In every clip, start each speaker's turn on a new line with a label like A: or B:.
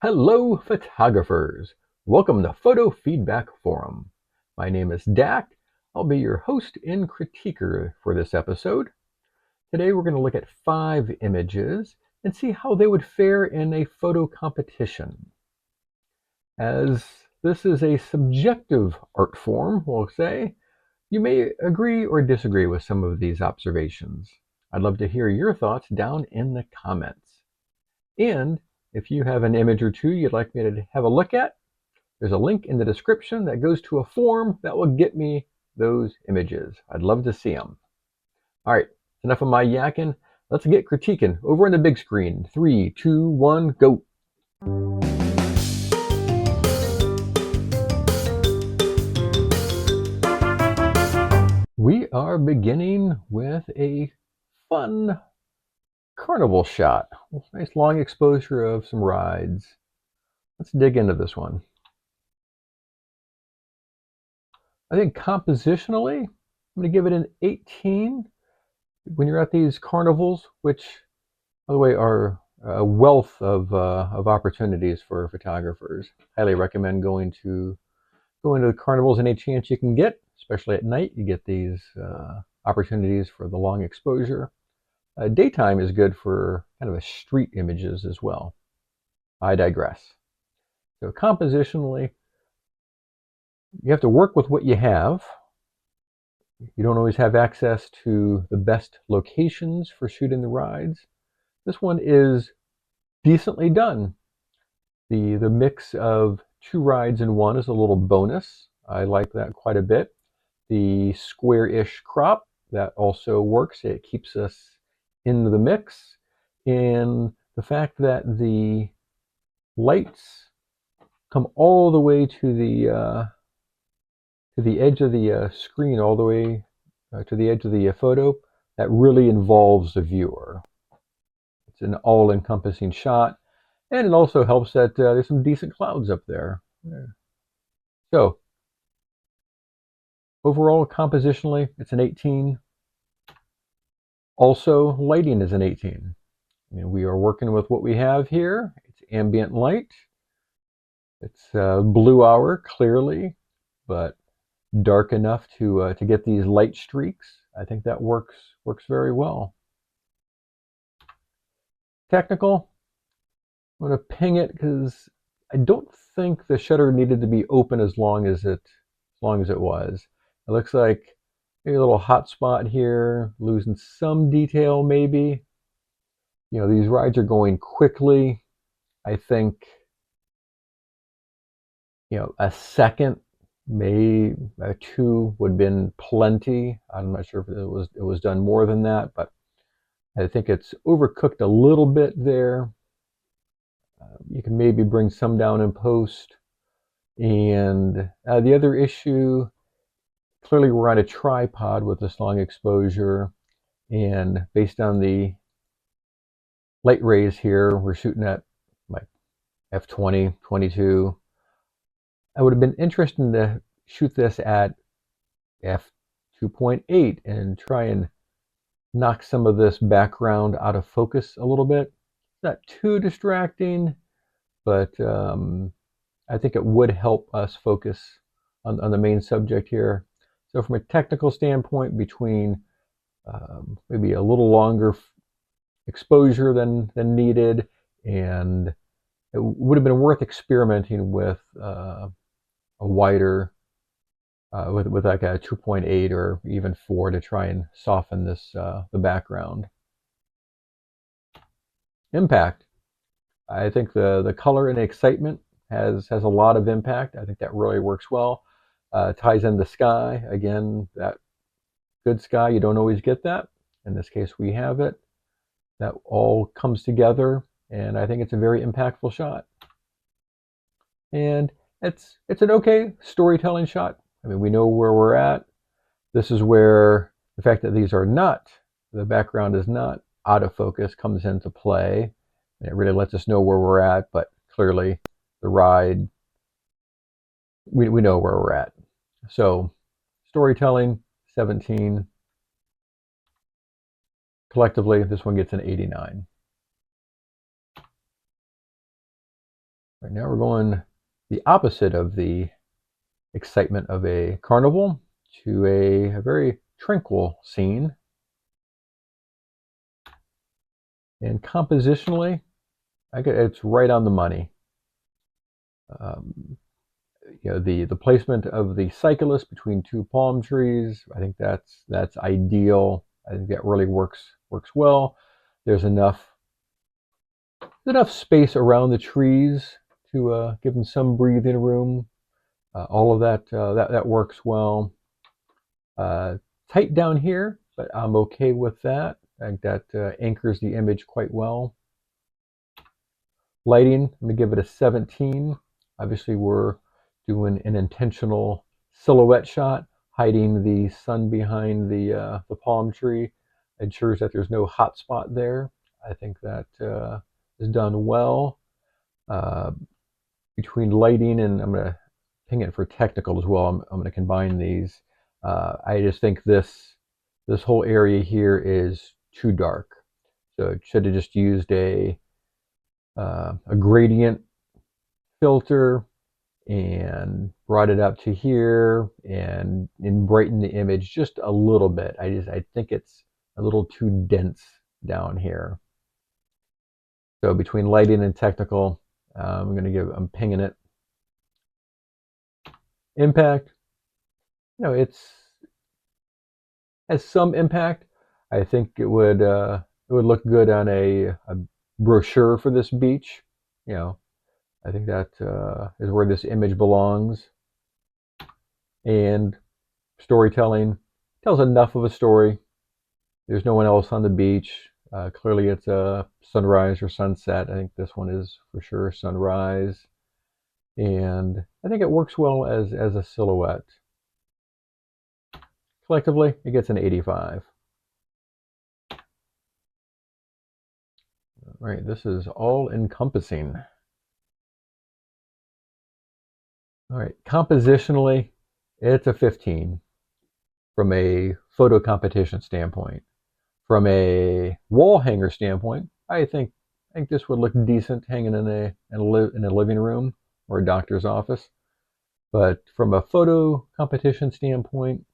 A: Hello, photographers. Welcome to Photo Feedback Forum. My name is Dak. I'll be your host and critiquer for this episode. Today we're going to look at 5 images and see how they would fare in a photo competition. As this is a subjective art form, we'll say, you may agree or disagree with some of these observations. I'd love to hear your thoughts down in the comments. And if you have an image or two you'd like me to have a look at, there's a link in the description that goes to a form that will get me those images. I'd love to see them. All right, enough of my yakking. Let's get critiquing over on the big screen. 3, 2, 1, go. We are beginning with a fun carnival shot. Nice long exposure of some rides. Let's dig into this one. I think compositionally, I'm going to give it an 18. When you're at these carnivals, which, by the way, are a wealth of opportunities for photographers, highly recommend going to the carnivals any chance you can get, especially at night. You get these opportunities for the long exposure. Daytime is good for kind of a street images as well. I digress. So compositionally, you have to work with what you have. You don't always have access to the best locations for shooting the rides. This one is decently done. The mix of 2 rides in one is a little bonus. I like that quite a bit. The square-ish crop, that also works. It keeps us in the mix. And the fact that the lights come all the way to the edge of the screen, all the way to the edge of the photo, that really involves the viewer. It's an all-encompassing shot, and it also helps that there's some decent clouds up there. So overall, compositionally, it's an 18. Also, lighting is an 18. I mean, we are working with what we have here. It's ambient light. It's blue hour, clearly, but dark enough to get these light streaks. I think that works very well. Technical, I'm going to ping it because I don't think the shutter needed to be open as long as it was. It looks like maybe a little hot spot here, losing some detail maybe. You know, these rides are going quickly. I think, you know, a second, maybe 2 would have been plenty. I'm not sure if it was done more than that, but I think it's overcooked a little bit there. You can maybe bring some down in post. And the other issue, clearly we're on a tripod with this long exposure, and based on the light rays here, we're shooting at like f20, 22. I would have been interested to shoot this at f2.8 and try and knock some of this background out of focus a little bit. Not too distracting, but I think it would help us focus on the main subject here. So from a technical standpoint, between maybe a little longer exposure than needed, and it would have been worth experimenting with a wider, with like a 2.8 or even 4 to try and soften this the background. Impact. I think the color and excitement has a lot of impact. I think that really works well. Ties in the sky. Again, that good sky, you don't always get that. In this case, we have it. That all comes together, and I think it's a very impactful shot. And it's an okay storytelling shot. I mean, we know where we're at. This is where the fact that these are not, the background is not out of focus, comes into play. And it really lets us know where we're at, but clearly the ride, we know where we're at. So storytelling, 17. Collectively, this one gets an 89. Right now we're going the opposite of the excitement of a carnival to a very tranquil scene. And compositionally, it's right on the money. Um, the placement of the cyclist between two palm trees, I think that's ideal. I think that really works well. There's enough space around the trees to give them some breathing room. All of that works well. Uh, Tight down here, but I'm okay with that. I think that anchors the image quite well. Lighting, I'm going to give it a 17. Obviously, we're doing an intentional silhouette shot, hiding the sun behind the palm tree. Ensures that there's no hot spot there. I think that is done well. Uh, Between lighting and I'm going to ping it for technical as well. I'm going to combine these. I just think this whole area here is too dark. So it should have just used a gradient filter and brought it up to here and brighten the image just a little bit. I think it's a little too dense down here. So between lighting and technical, I'm pinging it. Impact, it's has some impact. I think it would look good on a brochure for this beach. I think that is where this image belongs. And storytelling tells enough of a story. There's no one else on the beach. Clearly, it's a sunrise or sunset. I think this one is for sure sunrise, and I think it works well as a silhouette. Collectively, it gets an 85. All right, this is all encompassing. All right, compositionally, it's a 15 from a photo competition standpoint. From a wall hanger standpoint, I think this would look decent hanging in a living room or a doctor's office. But from a photo competition standpoint,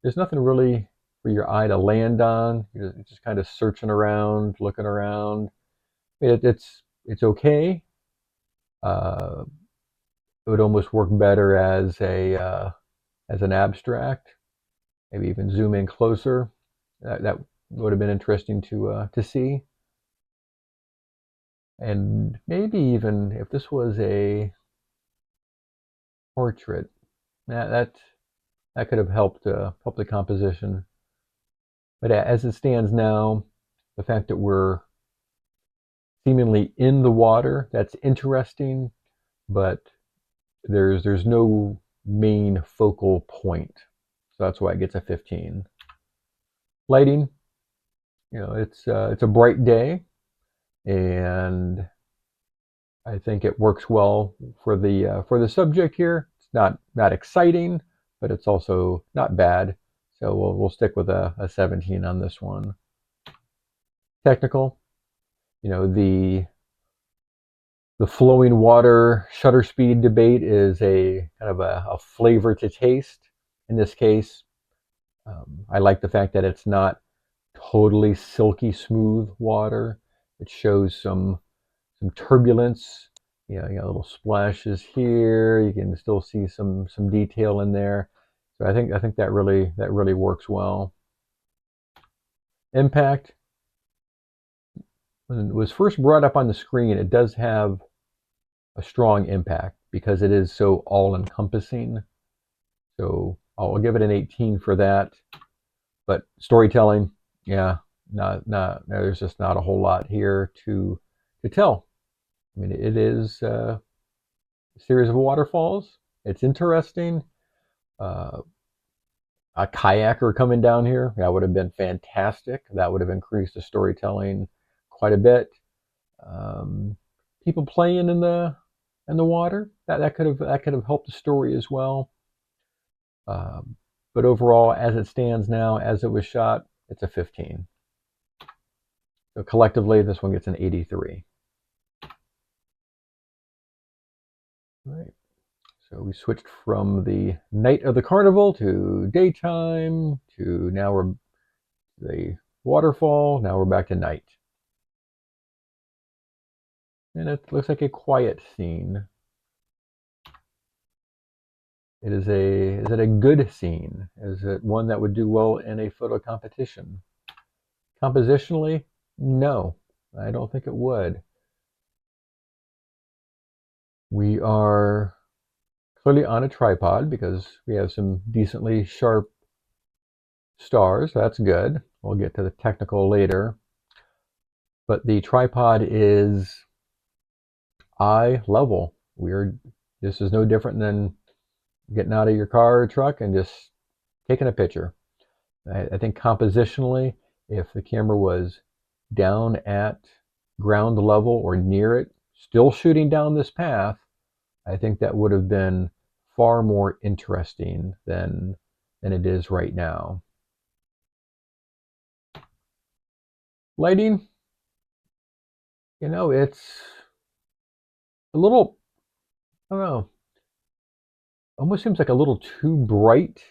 A: there's nothing really for your eye to land on. You're just kind of searching around, looking around. It's okay. Uh, it would almost work better as an abstract. Maybe even zoom in closer. That would have been interesting to see. And maybe even if this was a portrait, that could have helped the composition. But as it stands now, the fact that we're seemingly in the water, that's interesting, but there's no main focal point. So that's why it gets a 15. Lighting, it's a bright day, and I think it works well for the subject here. It's not exciting, but it's also not bad. So we'll stick with a 17 on this one. Technical, the flowing water shutter speed debate is a kind of a flavor to taste. In this case, I like the fact that it's not totally silky smooth water. It shows some turbulence. You got little splashes here. You can still see some detail in there. So I think that really works well. Impact, when it was first brought up on the screen, it does have a strong impact because it is so all-encompassing. So I'll give it an 18 for that. But storytelling, yeah, there's just not a whole lot here to tell. I mean, it is a series of waterfalls. It's interesting. Uh, a kayaker coming down here, that would have been fantastic. That would have increased the storytelling quite a bit. Um, People playing in the water, that could have helped the story as well. But overall, as it stands now, as it was shot, it's a 15. So collectively, this one gets an 83. Right. So we switched from the night of the carnival to daytime to now we're the waterfall. Now we're back to night. And it looks like a quiet scene. Is it a good scene? Is it one that would do well in a photo competition? Compositionally, no, I don't think it would. We are clearly on a tripod because we have some decently sharp stars. That's good. We'll get to the technical later. But the tripod is eye level. This is no different than getting out of your car or truck and just taking a picture. I think compositionally, if the camera was down at ground level or near it, still shooting down this path, I think that would have been far more interesting than it is right now. Lighting, it's a little, I don't know, almost seems like a little too bright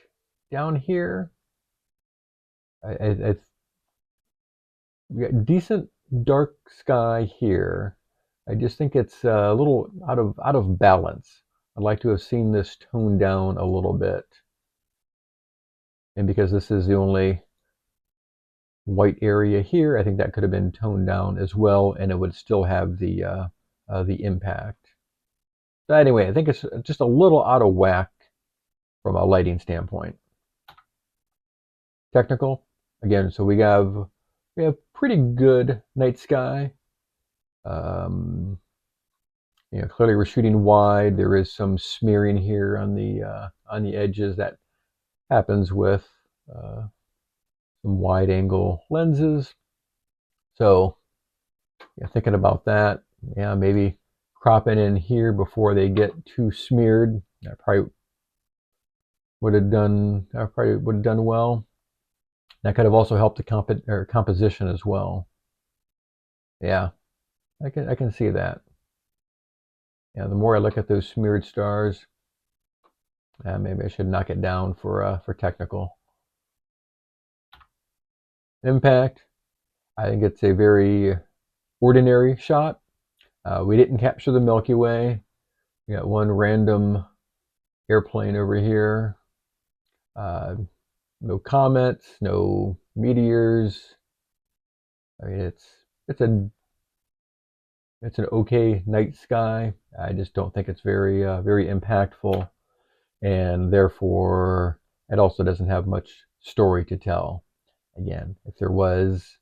A: down here. We got decent dark sky here. I just think it's a little out of balance. I'd like to have seen this toned down a little bit. And because this is the only white area here, I think that could have been toned down as well, and it would still have the impact. But anyway, I think it's just a little out of whack from a lighting standpoint. Technical, again, so we have pretty good night sky. Clearly we're shooting wide. There is some smearing here on the edges that happens with some wide angle lenses. So thinking about that, maybe cropping in here before they get too smeared. I probably would have done well. That could have also helped the composition as well. Yeah, I can see that. Yeah, the more I look at those smeared stars, maybe I should knock it down for technical. Impact, I think it's a very ordinary shot. We didn't capture the Milky Way. We got one random airplane over here. No comets, no meteors. I mean, it's an okay night sky. I just don't think it's very impactful, and therefore it also doesn't have much story to tell. Again, if there was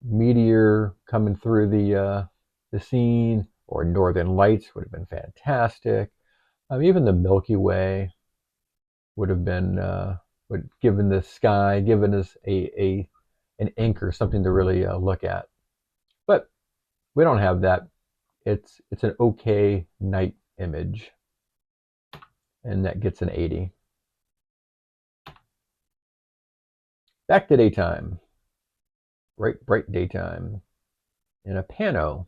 A: meteor coming through the scene or northern lights would have been fantastic. Even the Milky Way would have been given the sky, given us an anchor, something to really look at. But we don't have that. It's an okay night image, and that gets an 80. Back to daytime. Bright daytime in a pano.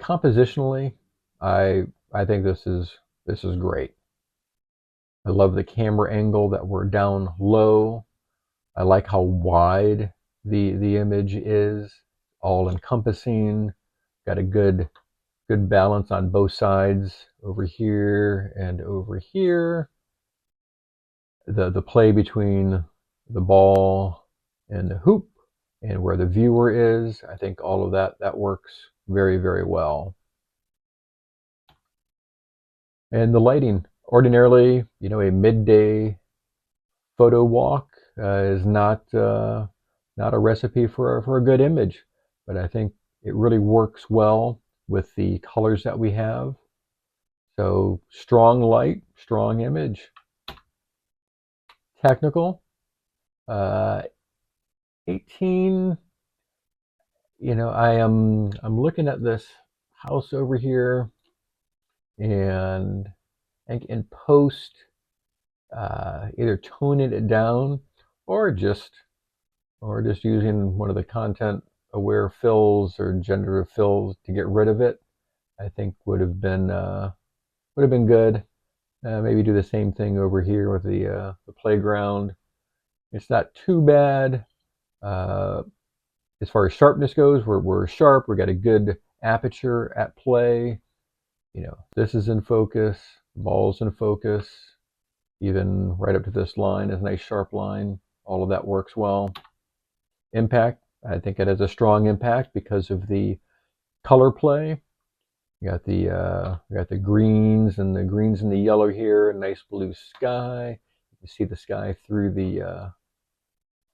A: Compositionally, I think this is great. I love the camera angle that we're down low. I like how wide the image is, all encompassing. Got a good balance on both sides, over here and over here. The play between the ball and the hoop and where the viewer is, I think all of that works very well. And the lighting, ordinarily, a midday photo walk is not a recipe for a good image, but I think it really works well with the colors that we have. So strong light, strong image. Technical, 18. I'm looking at this house over here, and I think in post, either toning it down or just using one of the content aware fills or generative fills to get rid of it, I think would have been good. Maybe do the same thing over here with the playground. It's not too bad. Uh, as far as sharpness goes, we're sharp. We got a good aperture at play. You know, this is in focus. Ball's in focus. Even right up to this line is a nice sharp line. All of that works well. Impact, I think it has a strong impact because of the color play. You got the greens and the yellow here. A nice blue sky. You see the sky through the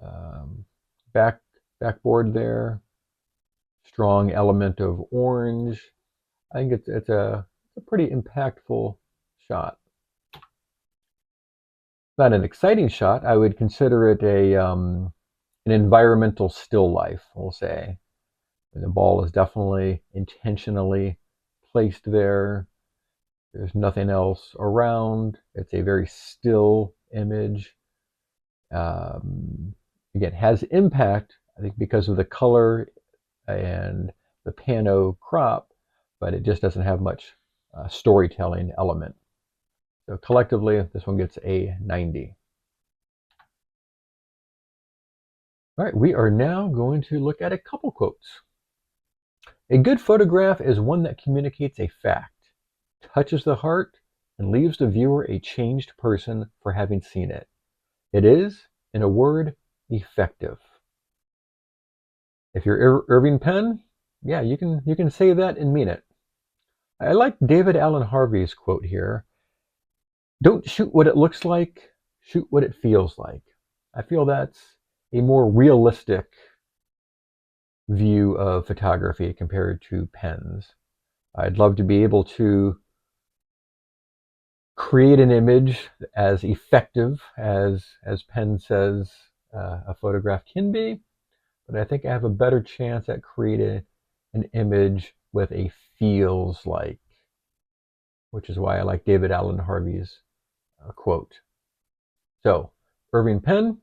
A: um, back backboard there. Strong element of orange. I think it's a pretty impactful shot. Not an exciting shot. I would consider it an environmental still life. We'll say. And the ball is definitely intentionally placed there. There's nothing else around. It's a very still image. Again, has impact, I think, because of the color and the pano crop, but it just doesn't have much storytelling element. So collectively, this one gets a 90. All right, we are now going to look at a couple quotes. A good photograph is one that communicates a fact, touches the heart, and leaves the viewer a changed person for having seen it. It is, in a word, effective. If you're Irving Penn, yeah, you can say that and mean it. I like David Allen Harvey's quote here. Don't shoot what it looks like, shoot what it feels like. I feel that's a more realistic view of photography compared to Penn's. I'd love to be able to create an image as effective as Penn says a photograph can be, but I think I have a better chance at creating an image with a feels like, which is why I like David Allen Harvey's quote. So, Irving Penn,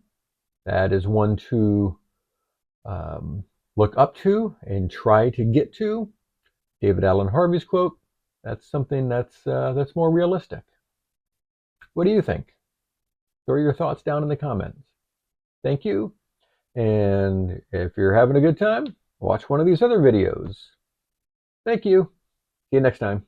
A: that is one to look up to and try to get to. David Allen Harvey's quote, that's something that's more realistic. What do you think? Throw your thoughts down in the comments. Thank you. And if you're having a good time, watch one of these other videos. Thank you. See you next time.